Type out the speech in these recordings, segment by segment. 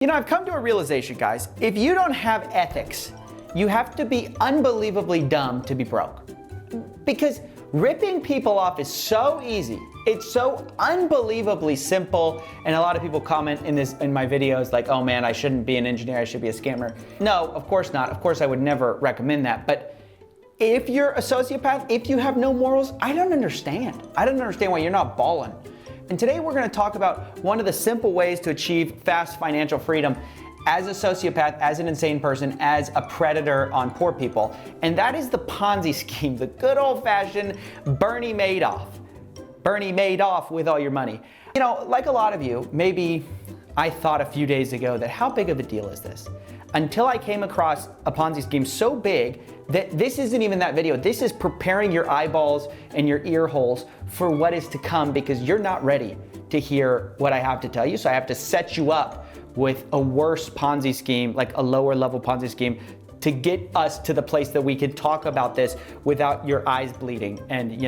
You know, I've come to a realization, guys. If you don't have ethics, you have to be unbelievably dumb to be broke. Because ripping people off is so easy. It's so unbelievably simple. And a lot of people comment in my videos like, oh man, I shouldn't be an engineer, I should be a scammer. No, of course not. Of course, I would never recommend that. But if you're a sociopath, if you have no morals, I don't understand. I don't understand why you're not balling. And today we're gonna talk about one of the simple ways to achieve fast financial freedom as a sociopath, as an insane person, as a predator on poor people. And that is the Ponzi scheme, the good old-fashioned Bernie Madoff. Bernie Madoff with all your money. You know, like a lot of you, maybe I thought a few days ago that how big of a deal is this? Until I came across a Ponzi scheme so big that this isn't even that video. This is preparing your eyeballs and your ear holes for what is to come, because you're not ready to hear what I have to tell you. So I have to set you up with a worse Ponzi scheme, like a lower level Ponzi scheme, to get us to the place that we can talk about this without your eyes bleeding and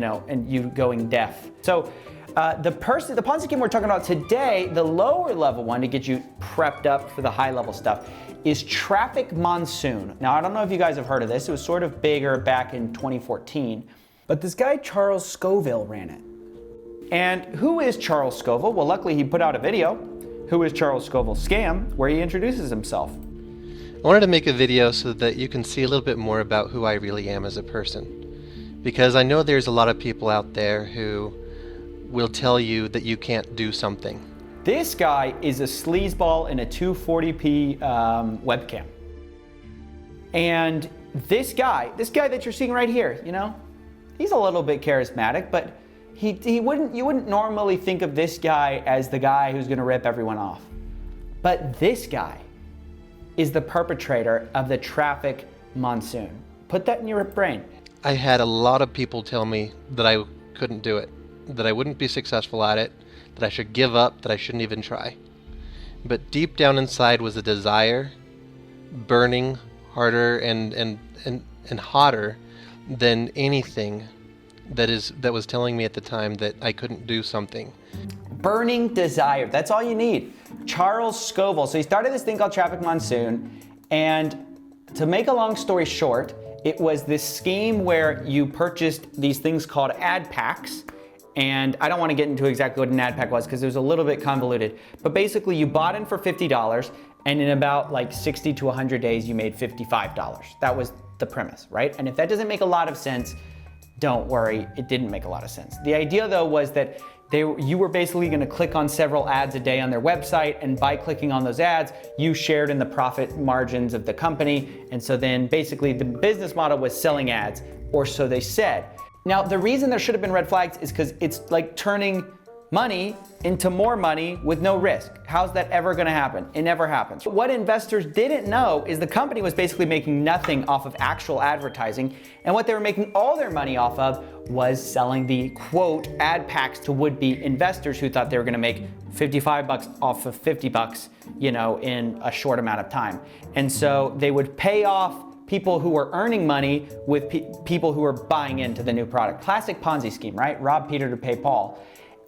you going deaf. So the Ponzi scheme we're talking about today, the lower level one to get you prepped up for the high level stuff, is Traffic Monsoon. Now, I don't know if you guys have heard of this. It was sort of bigger back in 2014, but this guy, Charles Scoville, ran it. And who is Charles Scoville? Well, luckily he put out a video, Who is Charles Scoville Scam, where he introduces himself. I wanted to make a video so that you can see a little bit more about who I really am as a person. Because I know there's a lot of people out there who will tell you that you can't do something. This guy is a sleazeball in a 240p webcam. And this guy that you're seeing right here, you know, he's a little bit charismatic, but you wouldn't normally think of this guy as the guy who's gonna rip everyone off. But this guy is the perpetrator of the Traffic Monsoon. Put that in your brain. I had a lot of people tell me that I couldn't do it, that I wouldn't be successful at it, that I should give up, that I shouldn't even try. But deep down inside was a desire, burning harder and hotter than anything that was telling me at the time that I couldn't do something. Burning desire, that's all you need. Charles Scoville, so he started this thing called Traffic Monsoon, and to make a long story short, it was this scheme where you purchased these things called ad packs. And I don't want to get into exactly what an ad pack was because it was a little bit convoluted. But basically you bought in for $50 and in about like 60 to 100 days you made $55. That was the premise, right? And if that doesn't make a lot of sense, don't worry, it didn't make a lot of sense. The idea though was that you were basically going to click on several ads a day on their website, and by clicking on those ads, you shared in the profit margins of the company. And so then basically the business model was selling ads, or so they said. Now, the reason there should have been red flags is because it's like turning money into more money with no risk. How's that ever gonna happen? It never happens. What investors didn't know is the company was basically making nothing off of actual advertising, and what they were making all their money off of was selling the quote ad packs to would-be investors who thought they were gonna make $55 off of $50, you know, in a short amount of time. And so they would pay off people who were earning money with people who were buying into the new product. Classic Ponzi scheme, right? Rob Peter to pay Paul.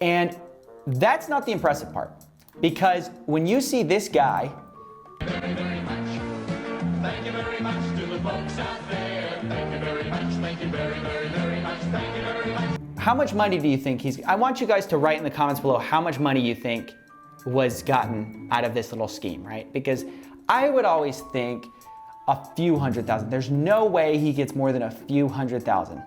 And that's not the impressive part, because when you see this guy, very, very much. Thank you very much to the folks out there. Thank you very much. Thank you very, very, very much. Thank you very much. How much money do you think I want you guys to write in the comments below how much money you think was gotten out of this little scheme, right? Because I would always think a few $100,000. There's no way he gets more than a few $100,000.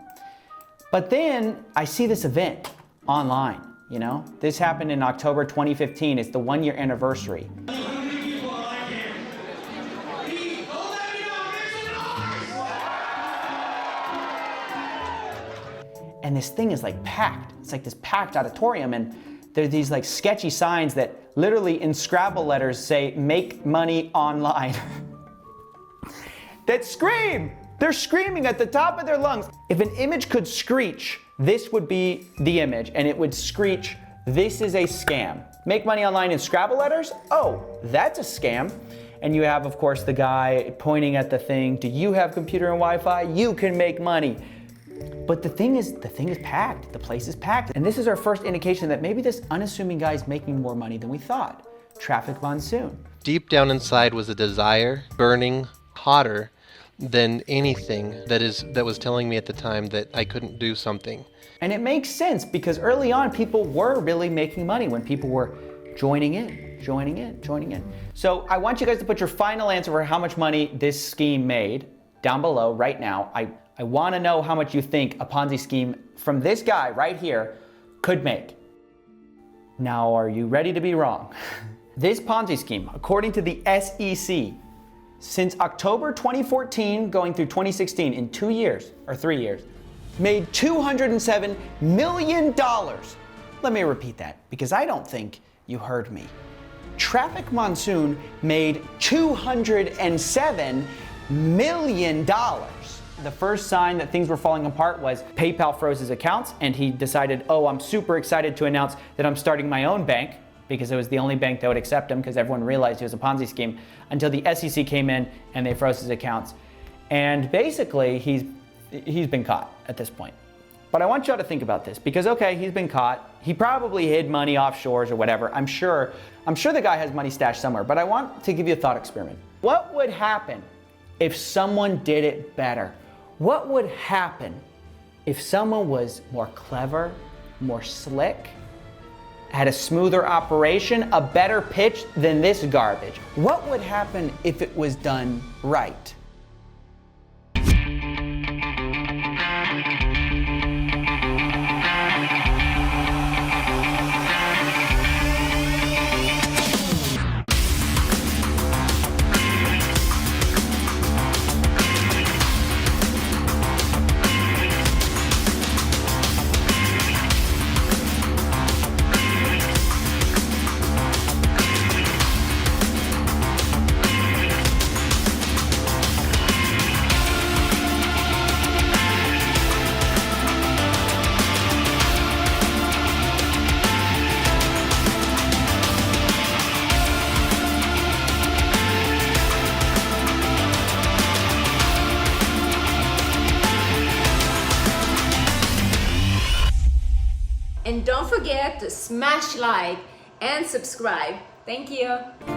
But then I see this event online, you know? This happened in October 2015. It's the 1-year anniversary. And this thing is like packed. It's like this packed auditorium, and there's these like sketchy signs that literally in Scrabble letters say, "Make money online." That scream! They're screaming at the top of their lungs. If an image could screech, this would be the image, and it would screech, "This is a scam." Make money online in Scrabble letters? Oh, that's a scam. And you have, of course, the guy pointing at the thing, "Do you have computer and Wi-Fi? You can make money." But the thing is packed. The place is packed. And this is our first indication that maybe this unassuming guy is making more money than we thought. Traffic Monsoon. deep down inside was a desire burning hotter than anything that was telling me at the time that I couldn't do something. And it makes sense because early on people were really making money when people were joining in. So I want you guys to put your final answer for how much money this scheme made down below right now. I want to know how much you think a Ponzi scheme from this guy right here could make. Now, are you ready to be wrong? This Ponzi scheme, according to the SEC, since October 2014 going through 2016, in 2 years or 3 years, made $207 million. Let me repeat that because I don't think you heard me. Traffic Monsoon made $207 million. The first sign that things were falling apart was PayPal froze his accounts and he decided, oh, I'm super excited to announce that I'm starting my own bank because it was the only bank that would accept him because everyone realized it was a Ponzi scheme until the SEC came in and they froze his accounts. And basically, he's been caught at this point. But I want y'all to think about this because, okay, he's been caught. He probably hid money offshores or whatever. I'm sure the guy has money stashed somewhere, but I want to give you a thought experiment. What would happen if someone did it better? What would happen if someone was more clever, more slick, had a smoother operation, a better pitch than this garbage? What would happen if it was done right? And don't forget to smash like and subscribe. Thank you.